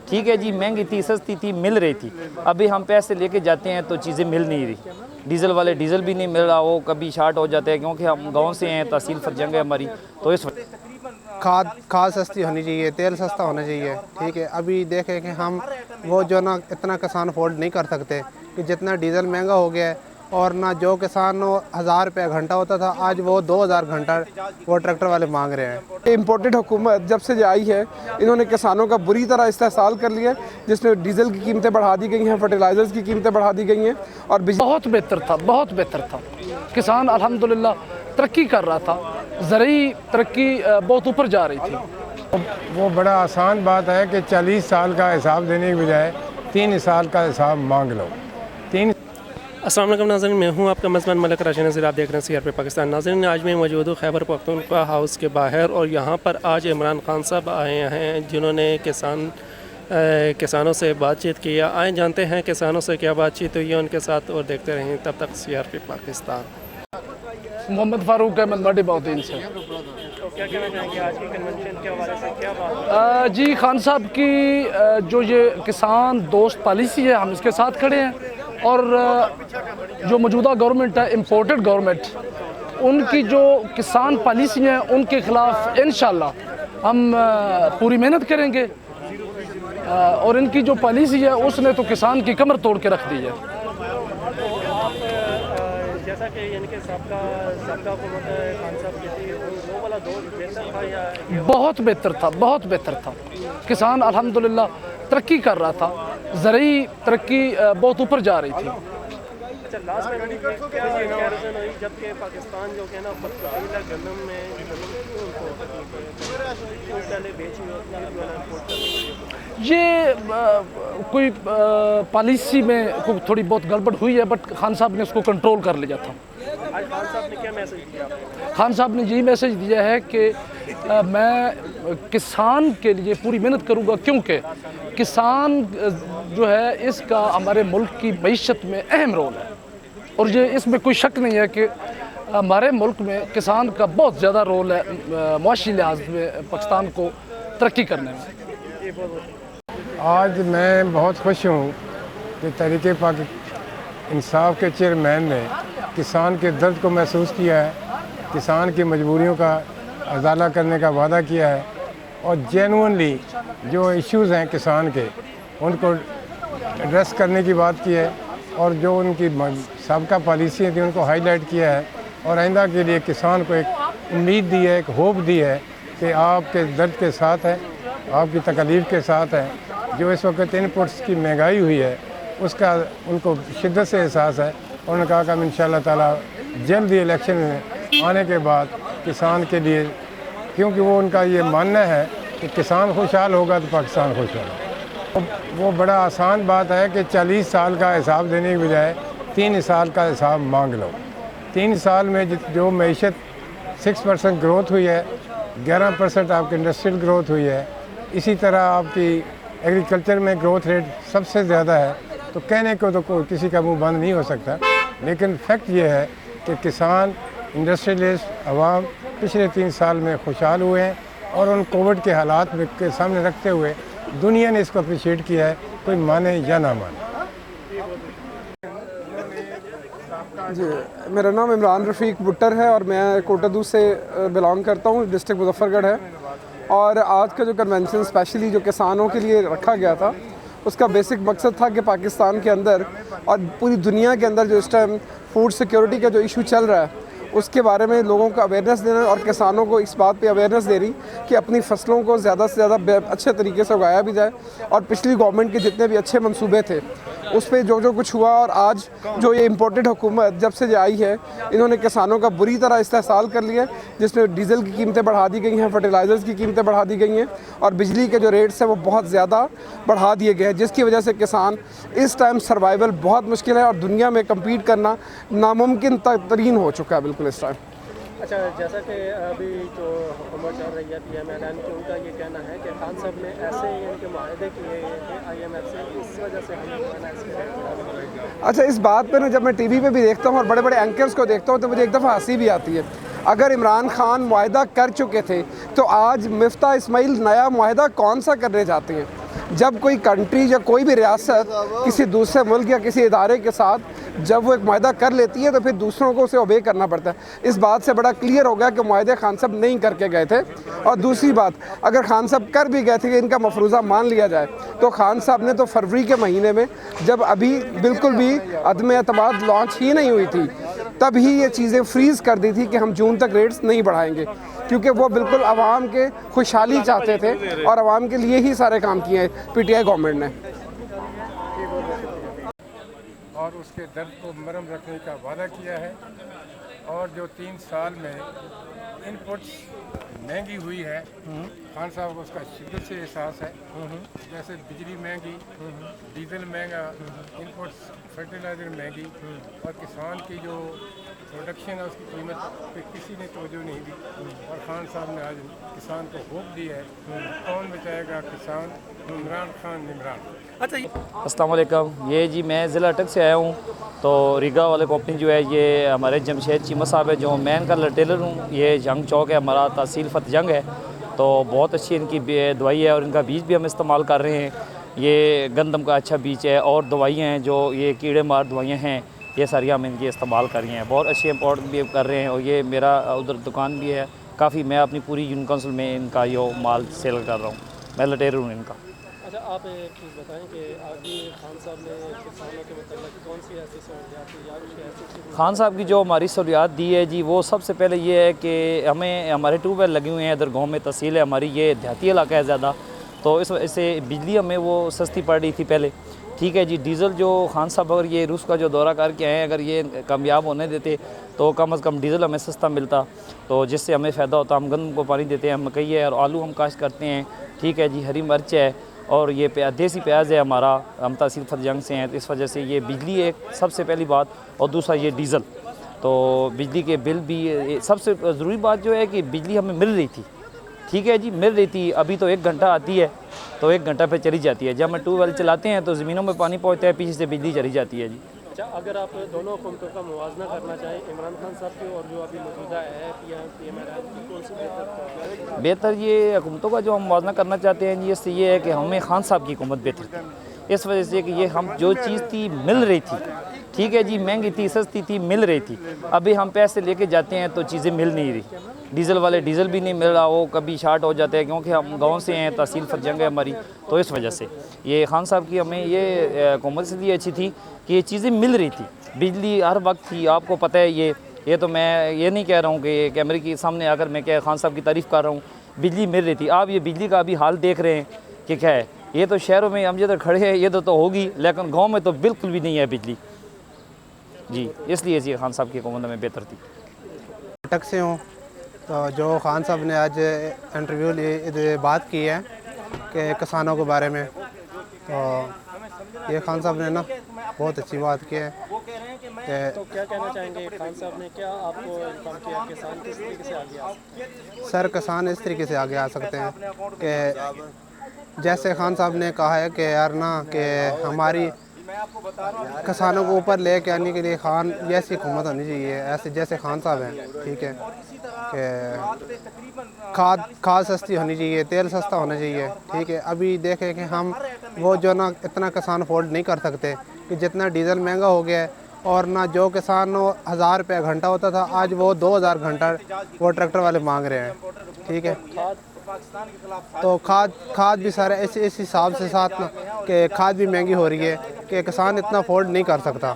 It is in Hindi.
ठीक है जी, महंगी थी, सस्ती थी, मिल रही थी। अभी हम पैसे लेके जाते हैं तो चीज़ें मिल नहीं रही। डीज़ल वाले डीज़ल भी नहीं मिल रहा, वो कभी शार्ट हो जाते हैं, क्योंकि हम गांव से हैं, तहसील फरजंग है हमारी, तो इस खाद सस्ती होनी चाहिए, तेल सस्ता होना चाहिए। ठीक है, अभी देखें कि हम वो जो ना इतना किसान अफोर्ड नहीं कर सकते कि जितना डीज़ल महंगा हो गया है, और ना जो किसान 1000 रुपये घंटा होता था, आज वो 2000 घंटा वो ट्रैक्टर वाले मांग रहे हैं। इम्पोर्टेड हुकूमत जब से आई है, इन्होंने किसानों का बुरी तरह इस्तेहसाल कर लिया, जिसमें डीज़ल की कीमतें बढ़ा दी गई हैं, फर्टिलाइज़र्स की कीमतें बढ़ा दी गई हैं, और बहुत बेहतर था, बहुत बेहतर था। किसान अल्हम्दुलिल्लाह तरक्की कर रहा था, ज़रूरी तरक्की बहुत ऊपर जा रही थी। वो बड़ा आसान बात है कि 40 साल का हिसाब देने की बजाय 3 साल का हिसाब मांग लो। अस्सलाम वालेकुम नाज़रीन, मैं हूं आपका मेज़बान मलिक राशिद नज़ीर, आप देख रहे हैं CRP पाकिस्तान। नाज़रीन, आज मैं मौजूद हूँ खैबर पख्तूनख्वा हाउस के बाहर, और यहाँ पर आज इमरान खान साहब आए हैं, जिन्होंने किसानों से बातचीत किया। आए जानते हैं किसानों से क्या बातचीत हुई है उनके साथ, और देखते रहें तब तक CRP पाकिस्तान। मोहम्मद फ़ारूक अहमद मडी बहुद्दीन से। तो क्या कहना चाहेंगे आज की कन्वेंशन के हवाले से, क्या बात? जी, खान साहब की जो ये किसान दोस्त पॉलिसी है, हम इसके साथ खड़े हैं, और जो मौजूदा गवर्नमेंट है, इम्पोर्टेड गवर्नमेंट, उनकी जो किसान पॉलिसी है उनके ख़िलाफ़ इंशाल्लाह हम पूरी मेहनत करेंगे। और इनकी जो पॉलिसी है उसने तो किसान की कमर तोड़ के रख दी है। जैसा कि इनके सबका हुकूमत खान साहब की थी, वो वाला दौर बेहतर था या? बहुत बेहतर था, बहुत बेहतर था। किसान अल्हम्दुलिल्लाह तरक्की कर रहा था, ज़रूरी तरक्की बहुत ऊपर जा रही थी। अच्छा, लास्ट में क्या कंपैरिजन हुई जबकि पाकिस्तान जो है ना पतीला गंदम में पहले बेची ये कोई पॉलिसी में कोई थोड़ी बहुत गड़बड़ हुई है, बट खान साहब ने उसको कंट्रोल कर लिया था। आज खान साहब ने क्या मैसेज दिया आपको? खान साहब ने यही मैसेज दिया है कि मैं किसान के लिए पूरी मेहनत करूंगा, क्योंकि किसान जो है इसका हमारे मुल्क की मईशत में अहम रोल है, और ये इसमें कोई शक नहीं है कि हमारे मुल्क में किसान का बहुत ज़्यादा रोल है मुआशी लिहाज में पाकिस्तान को तरक्की करने में। आज मैं बहुत खुश हूँ कि तहरीक इंसाफ के चेयरमैन ने किसान के दर्द को महसूस किया है, किसान की मजबूरियों का अजाला करने का वादा किया है, और जेनुइनली जो इश्यूज़ हैं किसान के उनको एड्रेस करने की बात की है, और जो उनकी साबका पॉलिसी थी उनको हाईलाइट किया है, और आइंदा के लिए किसान को एक उम्मीद दी है, एक होप दी है कि आपके दर्द के साथ है, आपकी तकलीफ़ के साथ है। जो इस वक्त इनपुट्स की महंगाई हुई है उसका उनको शिद्दत से एहसास है। उन्होंने कहा कि हम इंशाअल्लाह ताला जल्द ही इलेक्शन में आने के बाद किसान के लिए, क्योंकि वो उनका ये मानना है कि किसान खुशहाल होगा तो पाकिस्तान खुशहाल होगा। वो बड़ा आसान बात है कि 40 साल का हिसाब देने की बजाय 3 साल का हिसाब मांग लो। 3 साल में जो मईशत 6% ग्रोथ हुई है, 11% आपकी इंडस्ट्रियल ग्रोथ हुई है, इसी तरह आपकी एग्रीकल्चर में ग्रोथ रेट सबसे ज़्यादा है, तो कहने को तो किसी का मुंह बंद नहीं हो सकता, लेकिन फैक्ट ये है कि किसान, इंडस्ट्रियलिस्ट, आवाम पिछले 3 साल में खुशहाल हुए हैं, और उन कोविड के हालात के सामने रखते हुए दुनिया ने इसको अप्रिशिएट किया है, कोई माने या ना माने। जी, मेरा नाम इमरान रफ़ीक बुट्टर है, और मैं कोटादू से बिलोंग करता हूँ, डिस्ट्रिक्ट मुजफ्फरगढ़ है। और आज का जो कन्वेंशन स्पेशली जो किसानों के लिए रखा गया था, उसका बेसिक मकसद था कि पाकिस्तान के अंदर और पूरी दुनिया के अंदर जो इस टाइम फूड सिक्योरिटी का जो इशू चल रहा है उसके बारे में लोगों को अवेयरनेस देना, और किसानों को इस बात पे अवेयरनेस दे रही कि अपनी फसलों को ज़्यादा से ज़्यादा अच्छे तरीके से उगाया भी जाए, और पिछली गवर्नमेंट के जितने भी अच्छे मंसूबे थे उस पर जो कुछ हुआ, और आज जो ये इम्पोर्टेड हुकूमत जब से आई है, इन्होंने किसानों का बुरी तरह इस्तेहसाल कर लिया, जिसमें डीज़ल की कीमतें बढ़ा दी गई हैं, फर्टिलाइज़र्स की कीमतें बढ़ा दी गई हैं, और बिजली के जो रेट्स हैं वो बहुत ज़्यादा बढ़ा दिए गए हैं, जिसकी वजह से किसान इस टाइम सर्वाइवल बहुत मुश्किल है, और दुनिया में कम्पीट करना नामुमकिन तरीन हो चुका है बिल्कुल इस टाइम। अच्छा, जैसा कि अभी जो हुकूमत चल रही है PMLN की, उनका ये कहना है कि खान साहब ने ऐसे इनके माहदे किए थे IMF से, इस वजह से हम। अच्छा, इस बात पे ना जब मैं TV पे भी देखता हूँ और बड़े बड़े एंकर्स को देखता हूँ तो मुझे एक दफ़ा हंसी भी आती है। अगर इमरान खान मुआहदा कर चुके थे तो आज मिफ्ता इस्माइल नया मुआहदा कौन सा करने जाते हैं? जब कोई कंट्री या कोई भी रियासत किसी दूसरे मुल्क या किसी इदारे के साथ जब वो एक माहिदा कर लेती है तो फिर दूसरों को उसे ओबे करना पड़ता है। इस बात से बड़ा क्लियर हो गया कि माहिदे खान साहब नहीं करके गए थे। और दूसरी बात, अगर खान साहब कर भी गए थे कि इनका मफरूज़ा मान लिया जाए, तो खान साहब ने तो फरवरी के महीने में, जब अभी बिल्कुल भी अदम एतमाद लॉन्च ही नहीं हुई थी, तब ही ये चीज़ें फ्रीज़ कर दी थी कि हम जून तक रेट्स नहीं बढ़ाएंगे, क्योंकि वो बिल्कुल आवाम के खुशहाली चाहते थे और आवाम के लिए ही सारे काम किए हैं पीटीआई गवर्नमेंट ने। और उसके दर्द को मरहम रखने का वादा किया है। और जो 3 साल में इनपुट्स महंगी हुई है, खान साहब को उसका शिद्दत से एहसास है। जैसे बिजली महंगी, डीजल महंगा, इनपुट्स फर्टिलाइज़र महंगी, और किसान की जो प्रोडक्शन है उसकी कीमत पे किसी ने तवज्जो नहीं दी। और खान साहब ने आज किसान को होप दी है, कौन बचाएगा किसान, इमरान खान निमरान। अस्सलाम वालेकुम। ये जी मैं ज़िला अटक से आया हूँ। तो रीगा वाले कंपनी जो है, ये हमारे जमशेद चीमा साहब है, जो मैं इनका रिटेलर हूँ। ये जंग चौक है, हमारा तहसील फतजंग है। तो बहुत अच्छी इनकी दवाई है और इनका बीज भी हम इस्तेमाल कर रहे हैं। ये गंदम का अच्छा बीज है और दवाइयाँ हैं जो ये कीड़े मार दवाइयाँ हैं, ये सारी हम इनकी इस्तेमाल कर रही हैं। बहुत अच्छी इम्पोर्ट भी कर रहे हैं। और ये मेरा उधर दुकान भी है काफ़ी, मैं अपनी पूरी यूनियन काउंसिल में इनका यो माल सेल कर रहा हूँ। मैं रिटेलर हूँ इनका। अच्छा, आप एक चीज़ बताएं कि अभी खान साहब ने किसानों के मतलब कौन सी ऐसी सहूलियात दी या कुछ ऐसी? खान साहब की जो हमारी सहूलियात दी है जी, वो सबसे पहले ये है कि हमें हमारे ट्यूबवेल लगे हुए हैं इधर गांव में, तहसील है हमारी, ये देहाती इलाका है ज़्यादा, तो इस वजह से बिजली हमें वो सस्ती पड़ रही थी पहले। ठीक है जी। डीज़ल जो खान साहब अगर ये रूस का जो दौरा करके आए, अगर ये कामयाब होने देते तो कम से कम डीज़ल हमें सस्ता मिलता, तो जिससे हमें फ़ायदा होता। हम गंदम को पानी देते हैं, मकई है और आलू हम काश्त करते हैं। ठीक है जी। हरी मिर्च है और ये देसी प्याज है हमारा, हम तहसील फतजंग से हैं, तो इस वजह से ये बिजली एक सबसे पहली बात, और दूसरा ये डीज़ल। तो बिजली के बिल भी, सबसे ज़रूरी बात जो है कि बिजली हमें मिल रही थी। ठीक है जी, मिल रही थी। अभी तो 1 घंटा आती है तो 1 घंटा पे चली जाती है। जब हम ट्यूबवेल चलाते हैं तो ज़मीनों में पानी पहुँचता है, पीछे से बिजली चली जाती है जी। अच्छा, अगर आप दोनों हुकूमतों का मुवाजना करना चाहें, इमरान खान साहब की और जो अभी मौजूदा है पीएम की, कौन सी बेहतर? ये हुकूमतों का जो हम मुवाजना करना चाहते हैं जी, इससे ये है कि हमें खान साहब की हुकूमत बेहतर थी। इस वजह से कि ये हम जो चीज़ थी मिल रही थी, ठीक है जी, महंगी थी, सस्ती थी, मिल रही थी। अभी हम पैसे लेके जाते हैं तो चीज़ें मिल नहीं रही। डीज़ल वाले डीज़ल भी नहीं मिल रहा, वो कभी शार्ट हो जाते हैं, क्योंकि हम गांव से हैं, तहसील फतजंग है हमारी, तो इस वजह से ये खान साहब की हमें ये हुकूमत इसलिए अच्छी थी कि ये चीज़ें मिल रही थी। बिजली हर वक्त थी, आपको पता है। ये तो मैं ये नहीं कह रहा हूँ कि कैमरे के सामने आकर मैं क्या खान साहब की तारीफ़ कर रहा हूँ, बिजली मिल रही थी। आप ये बिजली का अभी हाल देख रहे हैं कि क्या है। ये तो शहरों में हम जिधर खड़े हैं ये तो होगी, लेकिन गाँव में तो बिल्कुल भी नहीं है बिजली जी। इसलिए जी खान साहब की हुकूमत में बेहतर थी। अटक से हूँ। तो जो खान साहब ने आज इंटरव्यू लिए बात की है कि किसानों के बारे में, तो ये खान साहब ने ना बहुत अच्छी बात की है कि तो क्या कहना चाहेंगे खान साहब ने क्या आपको इन्फॉर्म किया, किसान किस तरीके से आगे आ सकते हैं? सर, किसान इस तरीके से आगे आ सकते हैं कि जैसे खान साहब ने कहा है कि यार ना कि हमारी किसानों को ऊपर लेके आने के लिए खान जैसी हुकूमत होनी चाहिए, ऐसे जैसे खान साहब हैं। ठीक है कि खाद सस्ती होनी चाहिए, तेल सस्ता होना चाहिए। ठीक है। अभी देखें कि हम वो जो ना इतना किसान अफोर्ड नहीं कर सकते कि जितना डीज़ल महंगा हो गया है, और ना जो किसान 1000 रुपये घंटा होता था, आज वो 2000 घंटा वो ट्रैक्टर वाले मांग रहे हैं। ठीक है। तो खाद भी सारे इस हिसाब से साथ ना कि खाद भी महंगी हो रही है कि किसान इतना अफोर्ड नहीं कर सकता।